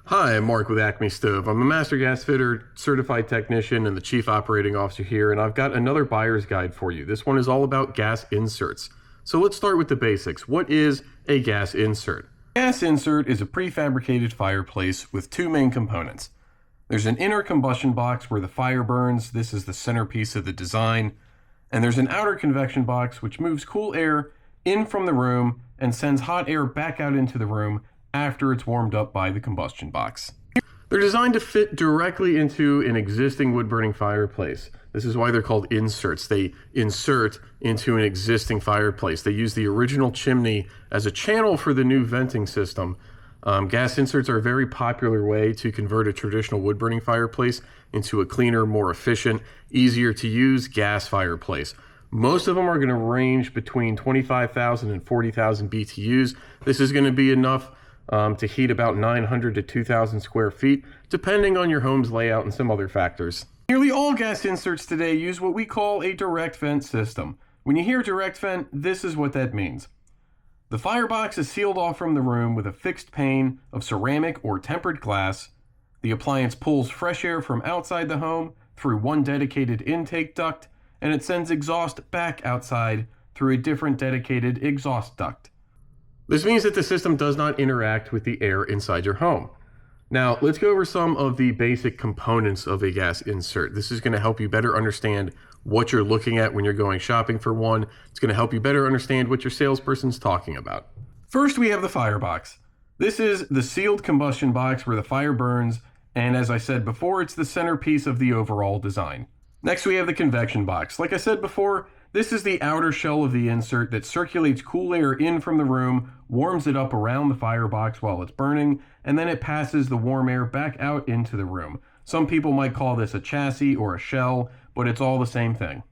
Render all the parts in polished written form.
Hi, I'm Mark with Acme Stove. I'm a master gas fitter, certified technician, and the chief operating officer here, and I've got another buyer's guide for you. This one is all about gas inserts. So let's start with the basics. What is a gas insert? A gas insert is a prefabricated fireplace with two main components. There's an inner combustion box where the fire burns. This is the centerpiece of the design. And there's an outer convection box which moves cool air in from the room and sends hot air back out into the room after it's warmed up by the combustion box. They're designed to fit directly into an existing wood-burning fireplace. This is why they're called inserts. They insert into an existing fireplace. They use the original chimney as a channel for the new venting system. Gas inserts are a very popular way to convert a traditional wood-burning fireplace into a cleaner, more efficient, easier to use gas fireplace. Most of them are going to range between 25,000 and 40,000 BTUs. This is going to be enough to heat about 900 to 2,000 square feet, depending on your home's layout and some other factors. Nearly all gas inserts today use what we call a direct vent system. When you hear direct vent, this is what that means. The firebox is sealed off from the room with a fixed pane of ceramic or tempered glass. The appliance pulls fresh air from outside the home through one dedicated intake duct, and it sends exhaust back outside through a different dedicated exhaust duct. This means that the system does not interact with the air inside your home. Now, let's go over some of the basic components of a gas insert. This is going to help you better understand what you're looking at when you're going shopping for one. It's going to help you better understand what your salesperson's talking about. First, we have the firebox. This is the sealed combustion box where the fire burns, and as I said before, it's the centerpiece of the overall design. Next, we have the convection box. Like I said before, this is the outer shell of the insert that circulates cool air in from the room, warms it up around the firebox while it's burning, and then it passes the warm air back out into the room. Some people might call this a chassis or a shell, but it's all the same thing.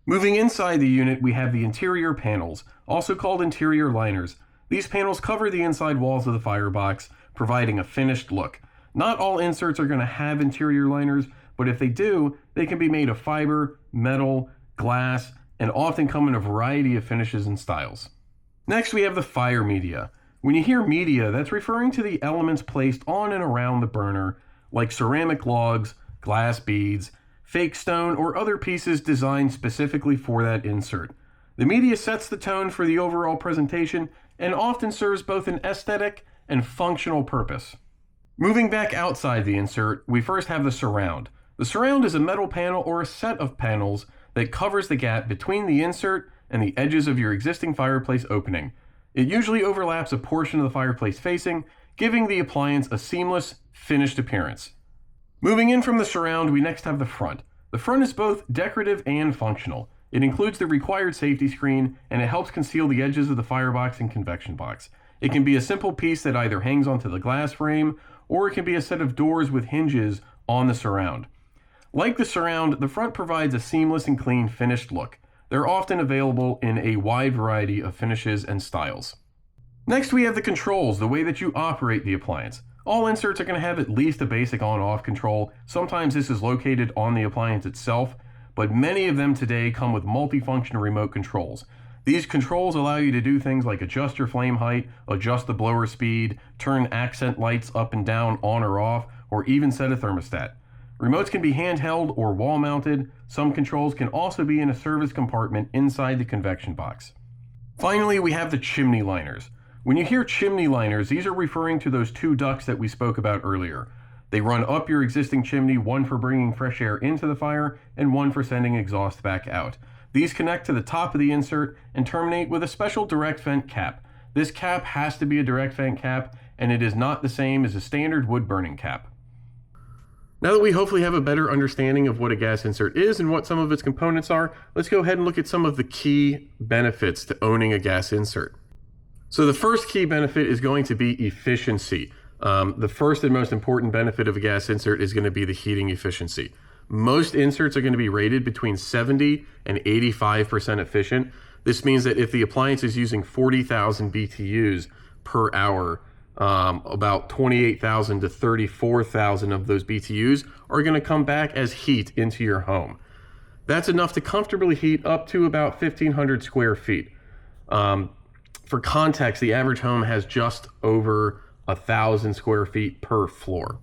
Moving inside the unit, we have the interior panels, also called interior liners. These panels cover the inside walls of the firebox, providing a finished look. Not all inserts are going to have interior liners, but if they do, they can be made of fiber, metal, glass, and often come in a variety of finishes and styles. Next, we have the fire media. When you hear media, that's referring to the elements placed on and around the burner, like ceramic logs, glass beads, fake stone, or other pieces designed specifically for that insert. The media sets the tone for the overall presentation and often serves both an aesthetic and functional purpose. Moving back outside the insert, we first have the surround. The surround is a metal panel or a set of panels that covers the gap between the insert and the edges of your existing fireplace opening. It usually overlaps a portion of the fireplace facing, giving the appliance a seamless, finished appearance. Moving in from the surround, we next have the front. The front is both decorative and functional. It includes the required safety screen, and it helps conceal the edges of the firebox and convection box. It can be a simple piece that either hangs onto the glass frame, or it can be a set of doors with hinges on the surround. Like the surround, the front provides a seamless and clean finished look. They're often available in a wide variety of finishes and styles. Next, we have the controls, the way that you operate the appliance. All inserts are going to have at least a basic on-off control. Sometimes this is located on the appliance itself, but many of them today come with multifunction remote controls. These controls allow you to do things like adjust your flame height, adjust the blower speed, turn accent lights up and down on or off, or even set a thermostat. Remotes can be handheld or wall-mounted. Some controls can also be in a service compartment inside the convection box. Finally, we have the chimney liners. When you hear chimney liners, these are referring to those two ducts that we spoke about earlier. They run up your existing chimney, one for bringing fresh air into the fire and one for sending exhaust back out. These connect to the top of the insert and terminate with a special direct vent cap. This cap has to be a direct vent cap, and it is not the same as a standard wood-burning cap. Now that we hopefully have a better understanding of what a gas insert is and what some of its components are, let's go ahead and look at some of the key benefits to owning a gas insert. So the first key benefit is going to be efficiency. The first and most important benefit of a gas insert is going to be the heating efficiency. Most inserts are going to be rated between 70 and 85% efficient. This means that if the appliance is using 40,000 BTUs per hour, about 28,000 to 34,000 of those BTUs are going to come back as heat into your home. That's enough to comfortably heat up to about 1,500 square feet. For context, the average home has just over 1,000 square feet per floor.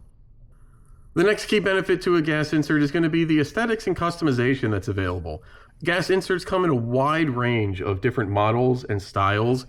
The next key benefit to a gas insert is going to be the aesthetics and customization that's available. Gas inserts come in a wide range of different models and styles.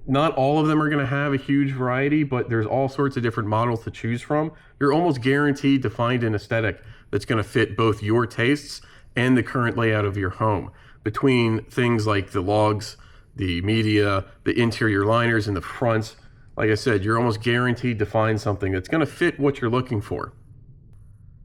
Not all of them are going to have a huge variety, but there's all sorts of different models to choose from. You're almost guaranteed to find an aesthetic that's going to fit both your tastes and the current layout of your home. Between things like the logs, the media, the interior liners, and the fronts, like I said, you're almost guaranteed to find something that's going to fit what you're looking for.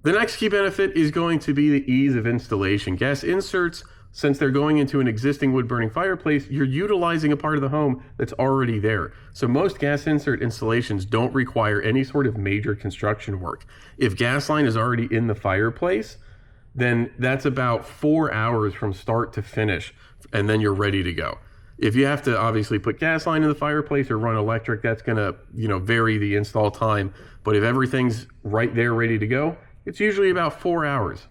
The next key benefit is going to be the ease of installation. Gas inserts, since they're going into an existing wood-burning fireplace, you're utilizing a part of the home that's already there. So most gas insert installations don't require any sort of major construction work. If gas line is already in the fireplace, then that's about 4 hours from start to finish, and then you're ready to go. If you have to obviously put gas line in the fireplace or run electric, that's going to, vary the install time. But if everything's right there ready to go, it's usually about 4 hours.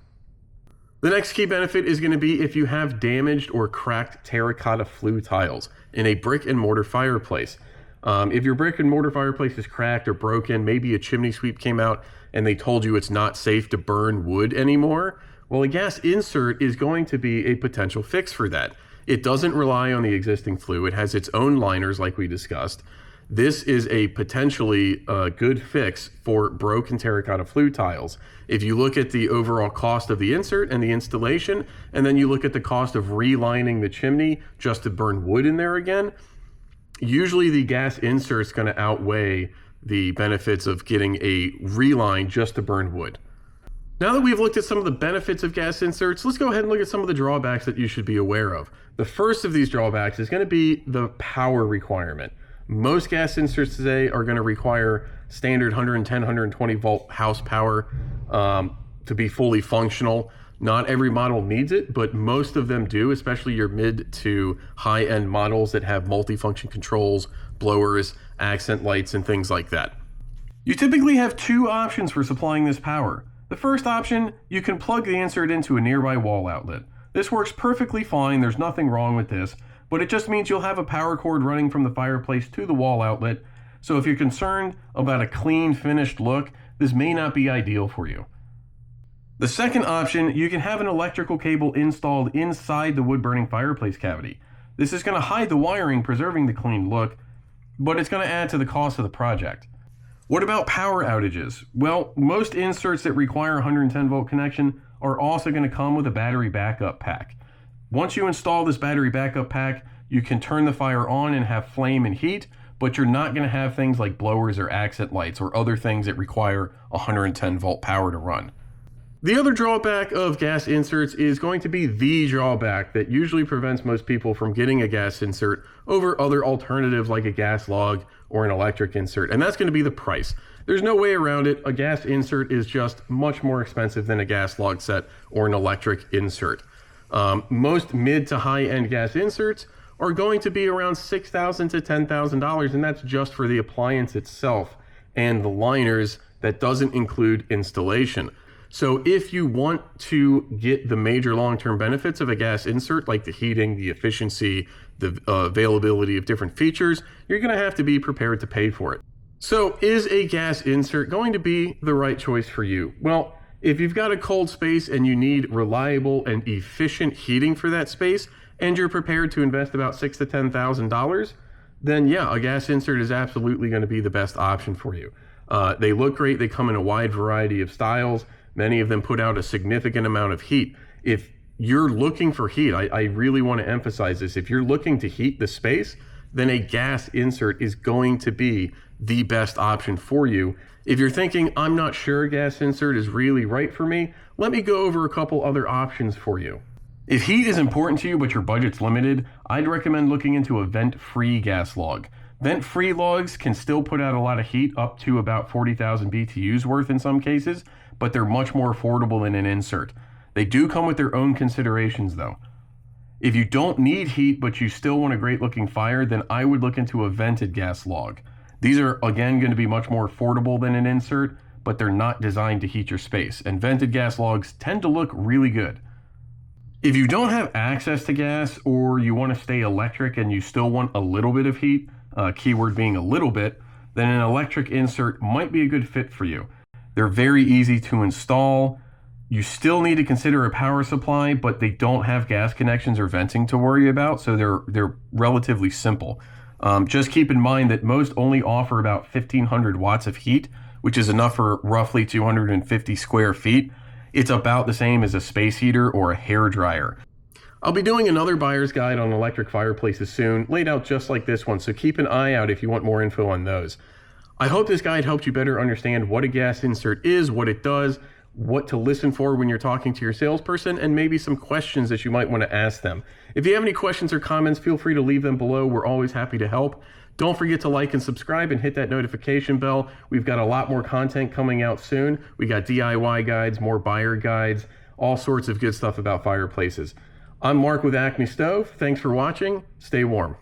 The next key benefit is going to be if you have damaged or cracked terracotta flue tiles in a brick and mortar fireplace. If your brick and mortar fireplace is cracked or broken, maybe a chimney sweep came out and they told you it's not safe to burn wood anymore, well, a gas insert is going to be a potential fix for that. It doesn't rely on the existing flue. It has its own liners like we discussed. This is a potentially good fix for broken terracotta flue tiles. If you look at the overall cost of the insert and the installation, and then you look at the cost of relining the chimney just to burn wood in there again, usually the gas insert is going to outweigh the benefits of getting a reline just to burn wood. Now that we've looked at some of the benefits of gas inserts, let's go ahead and look at some of the drawbacks that you should be aware of. The first of these drawbacks is going to be the power requirement. Most gas inserts today are going to require standard 110, 120 volt house power to be fully functional. Not every model needs it, but most of them do, especially your mid to high-end models that have multifunction controls, blowers, accent lights, and things like that. You typically have two options for supplying this power. The first option, you can plug the insert into a nearby wall outlet. This works perfectly fine, there's nothing wrong with this, but it just means you'll have a power cord running from the fireplace to the wall outlet. So if you're concerned about a clean, finished look, this may not be ideal for you. The second option, you can have an electrical cable installed inside the wood-burning fireplace cavity. This is going to hide the wiring, preserving the clean look, but it's going to add to the cost of the project. What about power outages? Well, most inserts that require a 110 volt connection are also going to come with a battery backup pack. Once you install this battery backup pack, you can turn the fire on and have flame and heat, but you're not going to have things like blowers or accent lights or other things that require 110 volt power to run. The other drawback of gas inserts is going to be the drawback that usually prevents most people from getting a gas insert over other alternatives like a gas log or an electric insert, and that's going to be the price. There's no way around it. A gas insert is just much more expensive than a gas log set or an electric insert. Most mid to high-end gas inserts are going to be around $6,000 to $10,000, and that's just for the appliance itself and the liners. That doesn't include installation. So if you want to get the major long-term benefits of a gas insert, like the heating, the efficiency, the availability of different features, you're going to have to be prepared to pay for it. So is a gas insert going to be the right choice for you? Well, if you've got a cold space and you need reliable and efficient heating for that space, and you're prepared to invest about $6,000 to $10,000, then yeah, a gas insert is absolutely going to be the best option for you. They look great. They come in a wide variety of styles. Many of them put out a significant amount of heat. If you're looking for heat, I really want to emphasize this. If you're looking to heat the space, then a gas insert is going to be the best option for you. If you're thinking, I'm not sure a gas insert is really right for me, let me go over a couple other options for you. If heat is important to you but your budget's limited, I'd recommend looking into a vent-free gas log. Vent-free logs can still put out a lot of heat, up to about 40,000 BTUs worth in some cases, but they're much more affordable than an insert. They do come with their own considerations though. If you don't need heat but you still want a great looking fire, then I would look into a vented gas log. These are again going to be much more affordable than an insert, but they're not designed to heat your space, and vented gas logs tend to look really good. If you don't have access to gas, or you want to stay electric and you still want a little bit of heat, keyword being a little bit, then an electric insert might be a good fit for you. They're very easy to install. You still need to consider a power supply, but they don't have gas connections or venting to worry about, so they're relatively simple. Just keep in mind that most only offer about 1,500 watts of heat, which is enough for roughly 250 square feet. It's about the same as a space heater or a hair dryer. I'll be doing another buyer's guide on electric fireplaces soon, laid out just like this one, so keep an eye out if you want more info on those. I hope this guide helped you better understand what a gas insert is, what it does, what to listen for when you're talking to your salesperson, and maybe some questions that you might want to ask them. If you have any questions or comments, feel free to leave them below. We're always happy to help. Don't forget to like and subscribe and hit that notification bell. We've got a lot more content coming out soon. We got DIY guides, more buyer guides, all sorts of good stuff about fireplaces. I'm Mark with Acme Stove. Thanks for watching. Stay warm.